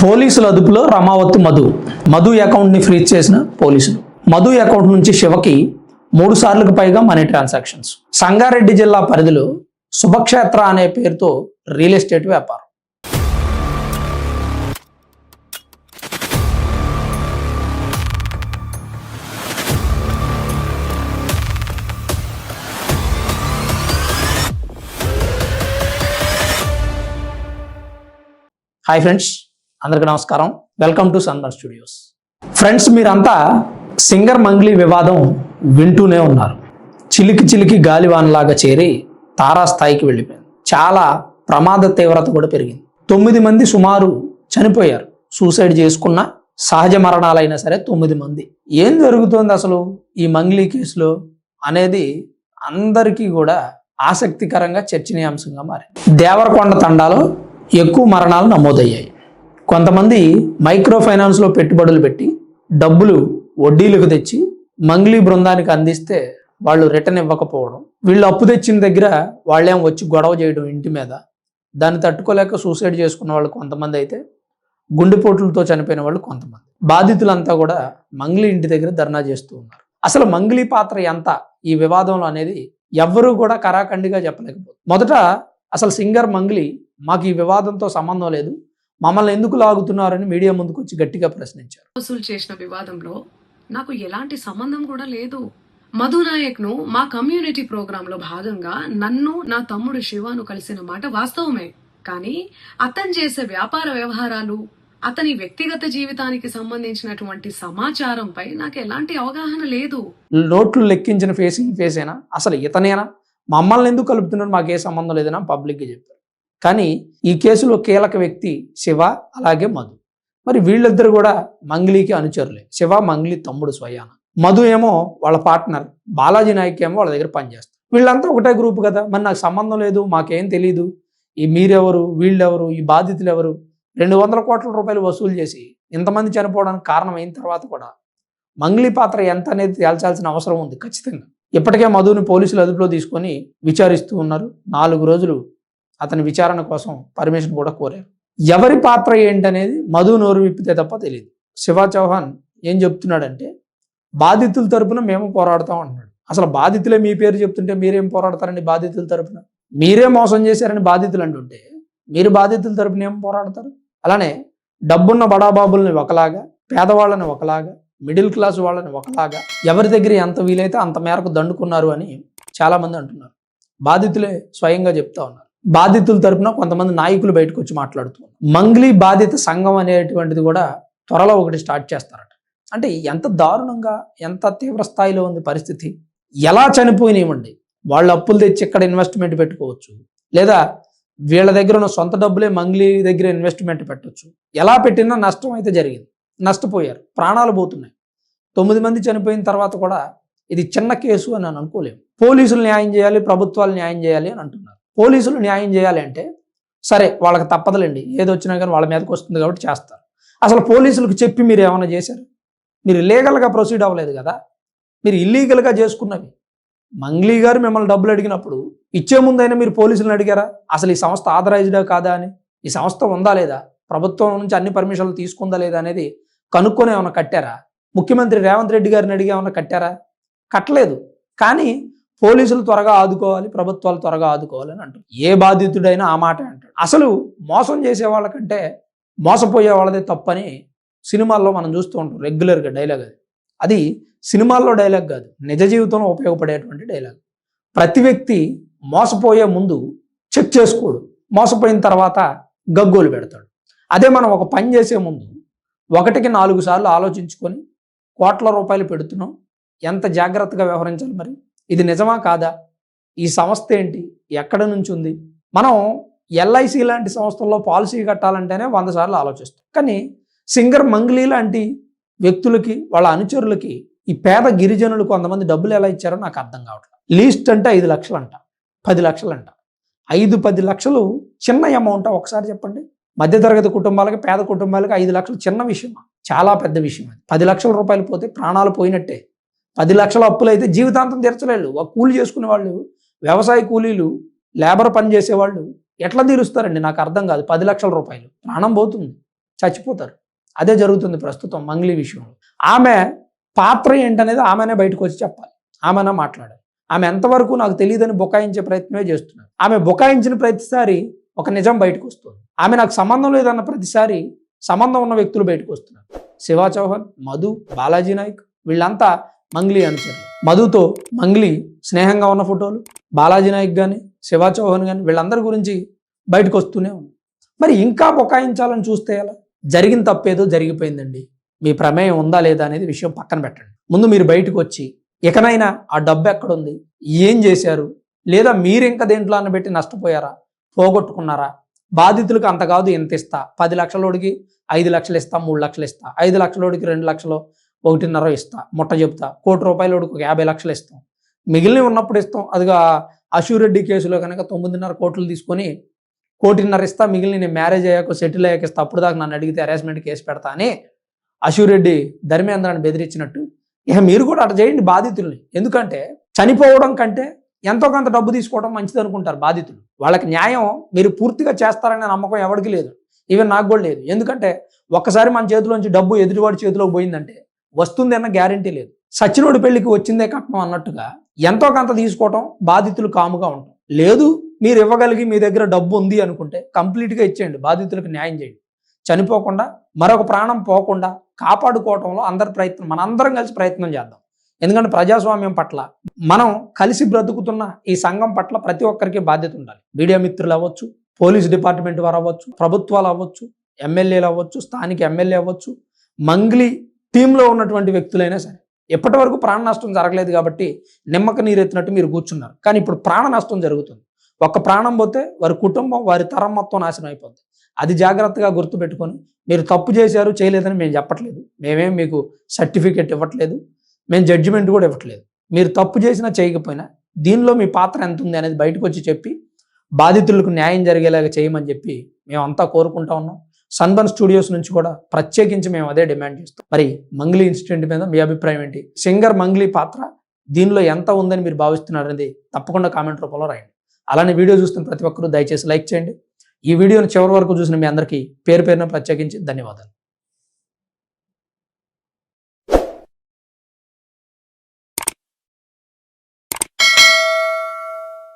పోలీసుల అదుపులో రమావతి మధు అకౌంట్ని ఫ్రీజ్ చేసిన పోలీసులు. మధు అకౌంట్ నుంచి శివకి 3 సార్లకు పైగా మనీ ట్రాన్సాక్షన్స్. సంగారెడ్డి జిల్లా పరిధిలో శుభక్షేత్ర అనే పేరుతో రియల్ ఎస్టేట్ వ్యాపారం. హాయ్ ఫ్రెండ్స్, అందరికీ నమస్కారం. Welcome to sunburn studios. Friends, మీరంతా సింగర్ మంగ్లీ వివాదం వింటూనే ఉన్నారు. చిలికి గాలివానలాగా చేరి తారాస్థాయికి వెళ్ళిపోయింది. చాలా ప్రమాద తీవ్రత కూడా పెరిగింది. 9 మంది సుమారు చనిపోయారు. సూసైడ్ చేసుకున్న సహజ మరణాలైనా సరే 9 మంది. ఏం జరుగుతోంది అసలు ఈ మంగ్లీ కేసులో అనేది అందరికీ కూడా ఆసక్తికరంగా చర్చనీయాంశంగా మారింది. దేవరకొండ తండాలో ఎక్కువ మరణాలు నమోదయ్యాయి. కొంతమంది మైక్రో ఫైనాన్స్లో పెట్టుబడులు పెట్టి డబ్బులు వడ్డీలకు తెచ్చి మంగ్లీ బృందానికి అందిస్తే వాళ్ళు రిటర్న్ ఇవ్వకపోవడం, వీళ్ళు అప్పు తెచ్చిన దగ్గర వాళ్ళేం వచ్చి గొడవ చేయడం ఇంటి మీద, దాన్ని తట్టుకోలేక సూసైడ్ చేసుకున్న వాళ్ళు కొంతమంది అయితే గుండెపోట్లతో చనిపోయిన వాళ్ళు కొంతమంది. బాధితులంతా కూడా మంగ్లీ ఇంటి దగ్గర ధర్నా చేస్తూ ఉన్నారు. అసలు మంగ్లీ పాత్ర ఎంత ఈ వివాదంలో అనేది ఎవ్వరూ కూడా కరాఖండిగా చెప్పలేకపోతుంది. మొదట అసలు సింగర్ మంగ్లీ మాకు ఈ వివాదంతో సంబంధం లేదు, మమ్మల్ని ఎందుకు లాగుతున్నారని మీడియా ముందుకు వచ్చి గట్టిగా ప్రశ్నించారు. వసూలు చేసిన వివాదంలో నాకు ఎలాంటి సంబంధం కూడా లేదు. మధు నాయక్ ను మా కమ్యూనిటీ ప్రోగ్రామ్ లో భాగంగా నన్ను నా తమ్ముడు శివను కలిసిన మాట వాస్తవమే. కానీ అతను చేసే వ్యాపార వ్యవహారాలు, అతని వ్యక్తిగత జీవితానికి సంబంధించినటువంటి సమాచారంపై నాకు ఎలాంటి అవగాహన లేదు. నోట్లు లెక్కించిన ఫేసేనా, అసలు ఇతనేనా, మమ్మల్ని ఎందుకు కలుపుతున్నారు, మాకే సంబంధం లేదని పబ్లిక్గా చెప్పారు. కానీ ఈ కేసులో కీలక వ్యక్తి శివ, అలాగే మధు. మరి వీళ్ళిద్దరు కూడా మంగ్లీకి అనుచరులే. శివ మంగ్లీ తమ్ముడు స్వయాన. మధు ఏమో వాళ్ళ పార్ట్నర్, బాలాజీ నాయక్ ఏమో వాళ్ళ దగ్గర పనిచేస్తారు. వీళ్ళంతా ఒకటే గ్రూప్ కదా, మరి నాకు సంబంధం లేదు, మాకేం తెలీదు, ఈ మీరెవరు, వీళ్ళెవరు, ఈ బాధితులు ఎవరు, 200 కోట్ల రూపాయలు వసూలు చేసి ఇంతమంది చనిపోవడానికి కారణం అయిన తర్వాత కూడా మంగ్లీ పాత్ర ఎంత అనేది తేల్చాల్సిన అవసరం ఉంది ఖచ్చితంగా. ఇప్పటికే మధుని పోలీసులు అదుపులో తీసుకొని విచారిస్తూ ఉన్నారు. 4 రోజులు అతని విచారణ కోసం పర్మిషన్ కూడా కోరారు. ఎవరి పాత్ర ఏంటనేది మధు నోరు విప్పితే తప్ప తెలియదు. శివ చౌహాన్ ఏం చెప్తున్నాడంటే, బాధితుల తరపున మేము పోరాడతాం అంటున్నాడు. అసలు బాధితులే మీ పేరు చెప్తుంటే మీరేం పోరాడతారండి? బాధితుల తరపున మీరే మోసం చేశారని బాధితులు అంటుంటే మీరు బాధితుల తరపున ఏం పోరాడతారు? అలానే డబ్బున్న బడాబాబుల్ని ఒకలాగా, పేదవాళ్ళని ఒకలాగా, మిడిల్ క్లాస్ వాళ్ళని ఒకలాగా, ఎవరి దగ్గర ఎంత వీలైతే అంత మేరకు దండుకున్నారు అని చాలా మంది అంటున్నారు. బాధితులే స్వయంగా చెప్తా ఉన్నారు. బాధితుల తరపున కొంతమంది నాయకులు బయటకు వచ్చి మాట్లాడుతున్నారు. మంగ్లీ బాధిత సంఘం అనేటువంటిది కూడా త్వరలో ఒకటి స్టార్ట్ చేస్తారట. అంటే ఎంత దారుణంగా, ఎంత తీవ్ర స్థాయిలో ఉంది పరిస్థితి. ఎలా చనిపోయినాయండి, వాళ్ళు అప్పులు తెచ్చి ఇక్కడ ఇన్వెస్ట్మెంట్ పెట్టుకోవచ్చు, లేదా వీళ్ళ దగ్గర ఉన్న సొంత డబ్బులే మంగ్లీ దగ్గర ఇన్వెస్ట్మెంట్ పెట్టవచ్చు. ఎలా పెట్టినా నష్టం అయితే జరిగింది, నష్టపోయారు, ప్రాణాలు పోతున్నాయి. 9 మంది చనిపోయిన తర్వాత కూడా ఇది చిన్న కేసు అని అనుకోలేము. పోలీసులు న్యాయం చేయాలి, ప్రభుత్వాలు న్యాయం చేయాలి అని అంటున్నారు. పోలీసులు న్యాయం చేయాలి అంటే సరే, వాళ్ళకి తప్పదులేండి, ఏది వచ్చినా కానీ వాళ్ళ మీదకి వస్తుంది కాబట్టి చేస్తారు. అసలు పోలీసులకు చెప్పి మీరు ఏమైనా చేశారు? మీరు లీగల్గా ప్రొసీడ్ అవ్వలేదు కదా, మీరు ఇల్లీగల్గా చేసుకున్నవి. మంగ్లీ గారు మిమ్మల్ని డబ్బులు అడిగినప్పుడు ఇచ్చే ముందైనా మీరు పోలీసులను అడిగారా? అసలు ఈ సంస్థ ఆథరైజ్డా కాదా అని, ఈ సంస్థ ఉందా లేదా, ప్రభుత్వం నుంచి అన్ని పర్మిషన్లు తీసుకుందా లేదా అనేది కనుక్కొని ఏమైనా కట్టారా? ముఖ్యమంత్రి రేవంత్ రెడ్డి గారిని అడిగి ఏమైనా కట్టారా? కట్టలేదు. కానీ పోలీసులు త్వరగా ఆదుకోవాలి, ప్రభుత్వాలు త్వరగా ఆదుకోవాలి అని అంటారు. ఏ బాధితుడైనా ఆ మాట అంటాడు. అసలు మోసం చేసే వాళ్ళకంటే మోసపోయే వాళ్ళదే తప్పని సినిమాల్లో మనం చూస్తూ ఉంటాం. రెగ్యులర్గా డైలాగ్ అది సినిమాల్లో డైలాగ్ కాదు, నిజ జీవితంలో ఉపయోగపడేటువంటి డైలాగ్. ప్రతి వ్యక్తి మోసపోయే ముందు చెక్ చేసుకోడు, మోసపోయిన తర్వాత గగ్గోలు పెడతాడు. అదే మనం ఒక పని చేసే ముందు 1కి 4 సార్లు ఆలోచించుకొని కోట్ల రూపాయలు పెడుతున్నాం, ఎంత జాగ్రత్తగా వ్యవహరించాలి, మరి ఇది నిజమా కాదా, ఈ సంస్థ ఏంటి, ఎక్కడ నుంచి ఉంది. మనం LIC లాంటి సంస్థల్లో పాలసీ కట్టాలంటేనే 100 సార్లు ఆలోచిస్తాం. కానీ సింగర్ మంగ్లీ లాంటి వ్యక్తులకి, వాళ్ళ అనుచరులకి, ఈ పేద గిరిజనులు కొంతమంది డబ్బులు ఎలా ఇచ్చారో నాకు అర్థం కావట్లేదు. లీస్ట్ అంటే 5 లక్షలు అంట, 10 లక్షలు అంట. 5-10 లక్షలు చిన్న అమౌంట్ ఒకసారి చెప్పండి. మధ్యతరగతి కుటుంబాలకి, పేద కుటుంబాలకి 5 లక్షలు చిన్న విషయం, చాలా పెద్ద విషయం. 10 లక్షల రూపాయలు పోతే ప్రాణాలు పోయినట్టే. 10 లక్షల అప్పులు అయితే జీవితాంతం తీర్చలేరు. కూలి చేసుకునే వాళ్ళు, వ్యవసాయ కూలీలు, లేబర్ పని చేసేవాళ్ళు ఎట్లా తీరుస్తారండి? నాకు అర్థం కాదు. 10 లక్షల రూపాయలు ప్రాణం పోతుంది. చచ్చిపోతారు. అదే జరుగుతుంది ప్రస్తుతం మంగ్లీ విషయంలో. ఆమె పాత్ర ఏంటనేది ఆమెనే బయటకు వచ్చి చెప్పాలి, ఆమెనే మాట్లాడాలి. ఆమె ఎంతవరకు నాకు తెలియదని బుకాయించే ప్రయత్నమే చేస్తున్నారు. ఆమె బుకాయించిన ప్రతిసారి ఒక నిజం బయటకు వస్తుంది. ఆమె నాకు సంబంధం లేదన్న ప్రతిసారి సంబంధం ఉన్న వ్యక్తులు బయటకు వస్తున్నారు. శివా చౌహాన్, మధు, బాలాజీ నాయక్ వీళ్ళంతా మంగ్లీ అనుచరులు. మధుతో మంగ్లీ స్నేహంగా ఉన్న ఫోటోలు, బాలాజీ నాయక్ కానీ శివా చౌహాన్ కానీ వీళ్ళందరి గురించి బయటకు వస్తూనే ఉంది. మరి ఇంకా బుకాయించాలని చూస్తే ఎలా? జరిగిన తప్పేదో జరిగిపోయిందండి, మీ ప్రమేయం ఉందా లేదా అనేది విషయం పక్కన పెట్టండి. ముందు మీరు బయటకు వచ్చి ఇకనైనా ఆ డబ్బు ఎక్కడుంది, ఏం చేశారు, లేదా మీరు ఇంకా దేంట్లో అన్నబెట్టి నష్టపోయారా, పోగొట్టుకున్నారా, బాధితులకు అంత కాదు ఎంత ఇస్తా, 10 లక్షలోడికి 5 లక్షలు ఇస్తా, 3 లక్షలు ఇస్తా, 5 లక్షలోడికి 2 లక్షలు 1.5 ఇస్తా, ముట్ట చెప్తా, ₹1,00,00,000 ఒక 50 లక్షలు ఇస్తాం, మిగిలిన ఉన్నప్పుడు ఇస్తాం. అదిగా అశూరెడ్డి కేసులో కనుక 9.5 కోట్లు తీసుకొని 1,50,00,000 ఇస్తా, మిగిలిన నేను మ్యారేజ్ అయ్యాక సెటిల్ అయ్యాక ఇస్తా, అప్పుడు దాకా నన్ను అడిగితే హెరాస్మెంట్ కేసు పెడతా అని అశూరెడ్డి ధర్మేంద్రాన్ని బెదిరించినట్టు ఇక మీరు కూడా అట్లా చేయండి బాధితుల్ని. ఎందుకంటే చనిపోవడం కంటే ఎంతో కొంత డబ్బు తీసుకోవడం మంచిది అనుకుంటారు బాధితులు. వాళ్ళకి న్యాయం మీరు పూర్తిగా చేస్తారనే నమ్మకం ఎవరికి లేదు, ఈవెన్ నాకు కూడా లేదు. ఎందుకంటే ఒక్కసారి మన చేతిలోంచి డబ్బు ఎదుటివాడి చేతిలోకి పోయిందంటే వస్తుంది అన్న గ్యారంటీ లేదు. సచ్చినోడి పెళ్లికి వచ్చిందే కట్నం అన్నట్టుగా ఎంతో కొంత తీసుకోవటం బాధితులు కాముగా ఉంటాం. లేదు మీరు ఇవ్వగలిగి మీ దగ్గర డబ్బు ఉంది అనుకుంటే కంప్లీట్గా ఇచ్చేయండి, బాధితులకు న్యాయం చేయండి. చనిపోకుండా మరొక ప్రాణం పోకుండా కాపాడుకోవటంలో అందరి ప్రయత్నం, మనందరం కలిసి ప్రయత్నం చేద్దాం. ఎందుకంటే ప్రజాస్వామ్యం పట్ల మనం కలిసి బ్రతుకుతున్న ఈ సంఘం పట్ల ప్రతి ఒక్కరికి బాధ్యత ఉండాలి. మీడియా మిత్రులు అవ్వచ్చు, పోలీస్ డిపార్ట్మెంట్ వారు అవ్వచ్చు, ప్రభుత్వాలు అవ్వచ్చు, ఎమ్మెల్యేలు అవ్వచ్చు, స్థానిక ఎమ్మెల్యే అవ్వచ్చు, మంగ్లీ టీంలో ఉన్నటువంటి వ్యక్తులైనా సరే. ఎప్పటి వరకు ప్రాణ నష్టం జరగలేదు కాబట్టి నిమ్మక నీరెత్తినట్టు మీరు కూర్చున్నారు. కానీ ఇప్పుడు ప్రాణ నష్టం జరుగుతుంది. ఒక్క ప్రాణం పోతే వారి కుటుంబం, వారి తరం మొత్తం నాశనం అయిపోతుంది. అది జాగ్రత్తగా గుర్తుపెట్టుకొని, మీరు తప్పు చేశారు చేయలేదని మేము చెప్పట్లేదు, మేమేం మీకు సర్టిఫికేట్ ఇవ్వట్లేదు, మేము జడ్జిమెంట్ కూడా ఇవ్వట్లేదు. మీరు తప్పు చేసినా చేయకపోయినా దీనిలో మీ పాత్ర ఎంత ఉంది అనేది బయటకు వచ్చి చెప్పి బాధితులకు న్యాయం జరిగేలాగా చేయమని చెప్పి మేమంతా కోరుకుంటా ఉన్నాం. సన్బర్న్ స్టూడియోస్ నుంచి కూడా ప్రత్యేకించి మేము అదే డిమాండ్ చేస్తాం. మరి మంగ్లీ ఇన్సిడెంట్ మీద మీ అభిప్రాయం ఏంటి? సింగర్ మంగ్లీ పాత్ర దీనిలో ఎంత ఉందని మీరు భావిస్తున్నారు అనేది తప్పకుండా కామెంట్ రూపంలో రాయండి. అలానే వీడియో చూస్తున్న ప్రతి ఒక్కరూ దయచేసి లైక్ చేయండి. ఈ వీడియోని చివరి వరకు చూసిన మీ అందరికీ పేరు పేరున ప్రత్యేకించి ధన్యవాదాలు.